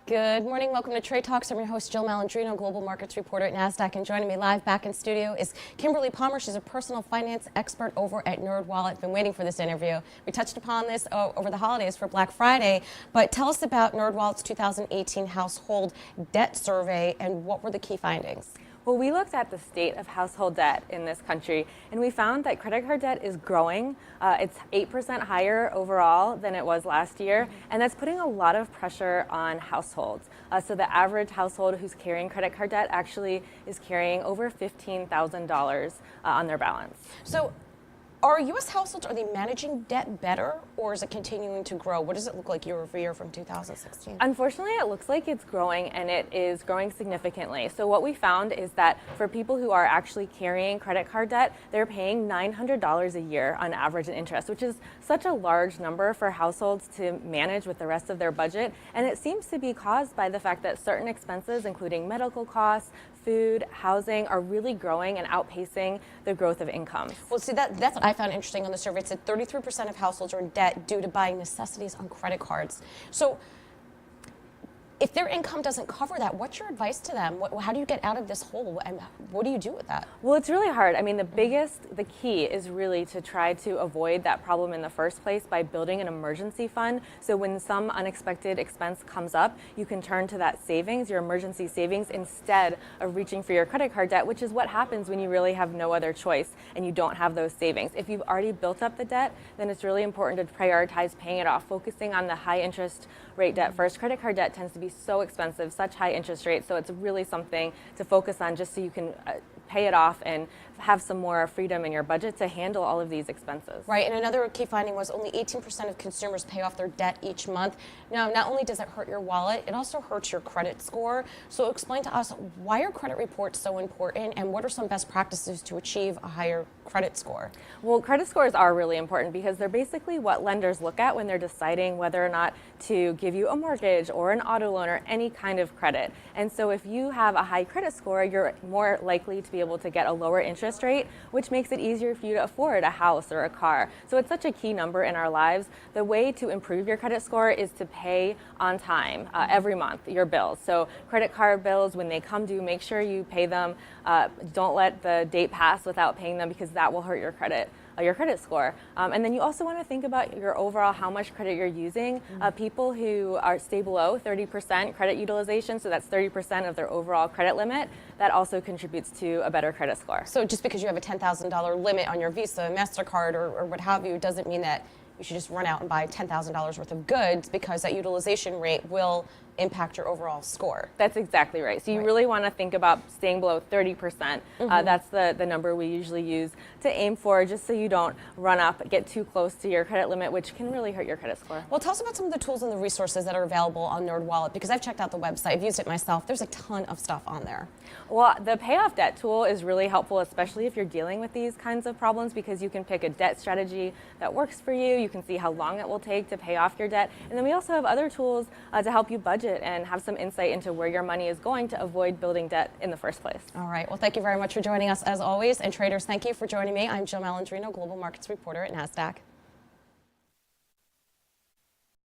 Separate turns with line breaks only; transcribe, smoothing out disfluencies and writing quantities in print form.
Good morning. Welcome to Trade Talks. I'm your host, Jill Malandrino, global markets reporter at Nasdaq. And joining me live back in studio is Kimberley Palmer. She's a personal finance expert over at NerdWallet. Been waiting for this interview. We touched upon this over the holidays for Black Friday. But tell us about NerdWallet's 2018 household debt survey and what were the key findings?
Well, we looked at the state of household debt in this country, and we found that credit card debt is growing. It's 8% higher overall than it was last year, and that's putting a lot of pressure on households. So the average household who's carrying credit card debt actually is carrying over $15,000 on their balance.
So are U.S. households, are they managing debt better, or is it continuing to grow? What does it look like year over year from 2016?
Unfortunately, it looks like it's growing, and it is growing significantly. So what we found is that for people who are actually carrying credit card debt, they're paying $900 a year on average in interest, which is such a large number for households to manage with the rest of their budget. And it seems to be caused by the fact that certain expenses, including medical costs, food, housing, are really growing and outpacing the growth of incomes.
Well, see, that's what I found interesting on the survey. It said 33% of households are in debt due to buying necessities on credit cards. So if their income doesn't cover that, what's your advice to them? How do you get out of this hole? And what do you do with that?
Well, it's really hard. I mean, the key is really to try to avoid that problem in the first place by building an emergency fund. So when some unexpected expense comes up, you can turn to that savings, your emergency savings, instead of reaching for your credit card debt, which is what happens when you really have no other choice and you don't have those savings. If you've already built up the debt, then it's really important to prioritize paying it off, focusing on the high interest rate debt first. Credit card debt tends to be so expensive, such high interest rates, so it's really something to focus on just so you can pay it off and have some more freedom in your budget to handle all of these expenses.
Right, and another key finding was only 18% of consumers pay off their debt each month. Now, not only does it hurt your wallet, it also hurts your credit score. So explain to us, why are credit reports so important, and what are some best practices to achieve a higher credit score?
Well, credit scores are really important because they're basically what lenders look at when they're deciding whether or not to give you a mortgage or an auto loan or any kind of credit. And so if you have a high credit score, you're more likely to be able to get a lower interest rate, which makes it easier for you to afford a house or a car. So it's such a key number in our lives. The way to improve your credit score is to pay on time every month your bills. So credit card bills, when they come due, make sure you pay them. Don't let the date pass without paying them, because that will hurt your credit score. And then you also want to think about your overall how much credit you're using. People who stay below 30% credit utilization, so that's 30% of their overall credit limit, that also contributes to a better credit score.
So just because you have a $10,000 limit on your Visa, MasterCard, or what have you, doesn't mean that you should just run out and buy $10,000 worth of goods, because that utilization rate will impact your overall score.
That's exactly right. So you really want to think about staying below 30%. That's the number we usually use to aim for, just so you don't run up, get too close to your credit limit, which can really hurt your credit score.
Well, tell us about some of the tools and the resources that are available on NerdWallet, because I've checked out the website. I've used it myself. There's a ton of stuff on there.
Well, the payoff debt tool is really helpful, especially if you're dealing with these kinds of problems, because you can pick a debt strategy that works for you. You can see how long it will take to pay off your debt. And then we also have other tools to help you budget and have some insight into where your money is going to avoid building debt in the first place.
All right. Well, thank you very much for joining us as always. And traders, thank you for joining me. I'm Jill Malandrino, global markets reporter at Nasdaq.